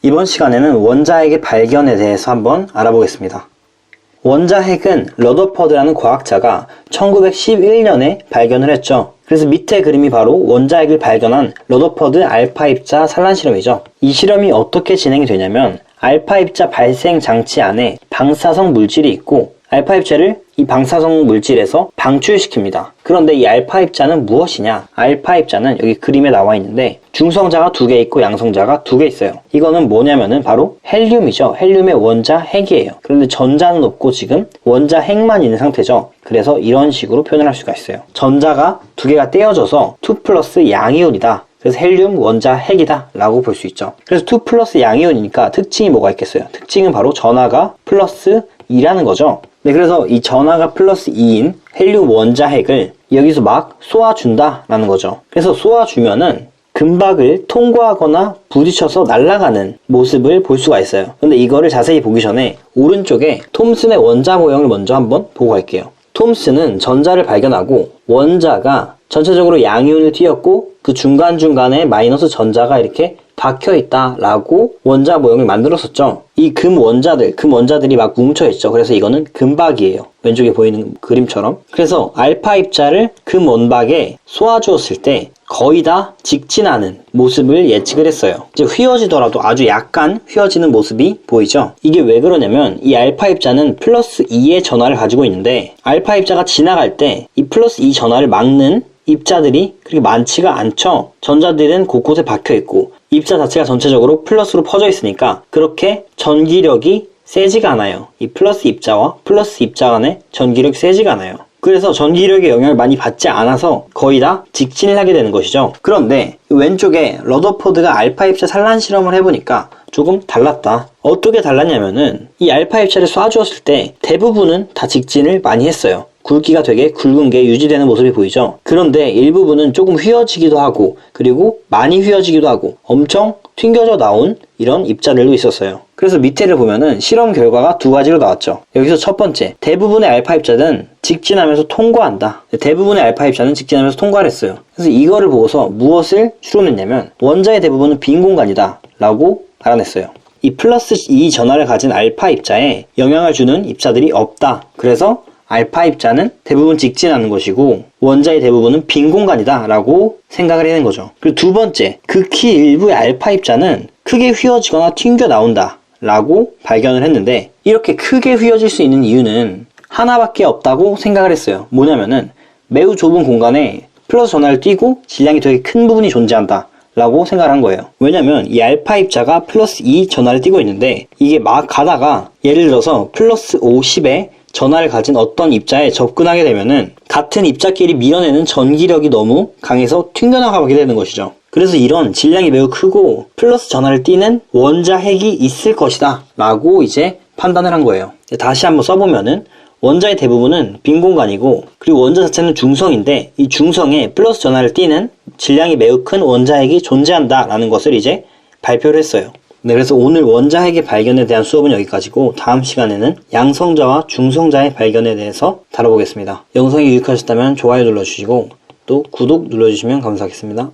이번 시간에는 원자핵의 발견에 대해서 한번 알아보겠습니다. 원자핵은 러더퍼드라는 과학자가 1911년에 발견을 했죠. 그래서 밑에 그림이 바로 원자핵을 발견한 러더퍼드 알파 입자 산란 실험이죠. 이 실험이 어떻게 진행이 되냐면 알파 입자 발생 장치 안에 방사성 물질이 있고 알파 입자를 이 방사성 물질에서 방출시킵니다. 그런데 이 알파 입자는 무엇이냐? 알파 입자는 여기 그림에 나와 있는데 중성자가 2개 있고 양성자가 2개 있어요. 이거는 뭐냐면은 바로 헬륨이죠. 헬륨의 원자핵이에요. 그런데 전자는 없고 지금 원자핵만 있는 상태죠. 그래서 이런 식으로 표현을 할 수가 있어요. 전자가 2개가 떼어져서 2 플러스 양이온이다. 그래서 헬륨 원자핵이다 라고 볼 수 있죠. 그래서 2 플러스 양이온이니까 특징이 뭐가 있겠어요? 특징은 바로 전하가 플러스 2라는 거죠. 네, 그래서 이 전하가 플러스 2인 헬륨 원자핵을 여기서 막 쏘아준다 라는 거죠. 그래서 쏘아주면은 금박을 통과하거나 부딪혀서 날아가는 모습을 볼 수가 있어요. 근데 이거를 자세히 보기 전에 오른쪽에 톰슨의 원자 모형을 먼저 한번 보고 갈게요. 톰슨은 전자를 발견하고 원자가 전체적으로 양이온을 띄었고 그 중간중간에 마이너스 전자가 이렇게 박혀있다 라고 원자 모형을 만들었었죠. 이 금 원자들이 막 뭉쳐있죠. 그래서 이거는 금박이에요. 왼쪽에 보이는 그림처럼. 그래서 알파 입자를 금 원박에 쏘아주었을 때 거의 다 직진하는 모습을 예측을 했어요. 이제 휘어지더라도 아주 약간 휘어지는 모습이 보이죠. 이게 왜 그러냐면 이 알파 입자는 플러스 2의 전하를 가지고 있는데 알파 입자가 지나갈 때 이 플러스 2 전하를 막는 입자들이 그렇게 많지가 않죠. 전자들은 곳곳에 박혀있고 입자 자체가 전체적으로 플러스로 퍼져 있으니까 그렇게 전기력이 세지가 않아요. 이 플러스 입자와 플러스 입자 간의 전기력이 세지가 않아요. 그래서 전기력의 영향을 많이 받지 않아서 거의 다 직진을 하게 되는 것이죠. 그런데 왼쪽에 러더퍼드가 알파 입자 산란 실험을 해보니까 조금 달랐다. 어떻게 달랐냐면은 이 알파 입자를 쏴주었을 때 대부분은 다 직진을 많이 했어요. 굵기가 되게 굵은 게 유지되는 모습이 보이죠. 그런데 일부분은 조금 휘어지기도 하고 그리고 많이 휘어지기도 하고 엄청 튕겨져 나온 이런 입자들도 있었어요. 그래서 밑에를 보면은 실험 결과가 2가지로 나왔죠. 여기서 첫 번째, 대부분의 알파 입자는 직진하면서 통과한다. 대부분의 알파 입자는 직진하면서 통과를 했어요. 그래서 이거를 보고서 무엇을 추론했냐면 원자의 대부분은 빈 공간이다 라고 알아냈어요. 이 플러스 2 전하를 가진 알파 입자에 영향을 주는 입자들이 없다. 그래서 알파 입자는 대부분 직진하는 것이고 원자의 대부분은 빈 공간이다 라고 생각을 해낸 거죠. 그리고 두 번째, 극히 일부의 알파 입자는 크게 휘어지거나 튕겨 나온다 라고 발견을 했는데 이렇게 크게 휘어질 수 있는 이유는 하나밖에 없다고 생각을 했어요. 뭐냐면은 매우 좁은 공간에 플러스 전하를 띄고 질량이 되게 큰 부분이 존재한다 라고 생각을 한 거예요. 왜냐면 이 알파 입자가 플러스 2 전하를 띄고 있는데 이게 막 가다가 예를 들어서 플러스 50에 전하를 가진 어떤 입자에 접근하게 되면은 같은 입자끼리 밀어내는 전기력이 너무 강해서 튕겨나가게 되는 것이죠. 그래서 이런 질량이 매우 크고 플러스 전하를 띠는 원자핵이 있을 것이다 라고 이제 판단을 한 거예요. 다시 한번 써보면은 원자의 대부분은 빈 공간이고 그리고 원자 자체는 중성인데 이 중성에 플러스 전하를 띠는 질량이 매우 큰 원자핵이 존재한다 라는 것을 이제 발표를 했어요. 네, 그래서 오늘 원자핵의 발견에 대한 수업은 여기까지고 다음 시간에는 양성자와 중성자의 발견에 대해서 다뤄보겠습니다. 영상이 유익하셨다면 좋아요 눌러주시고 또 구독 눌러주시면 감사하겠습니다.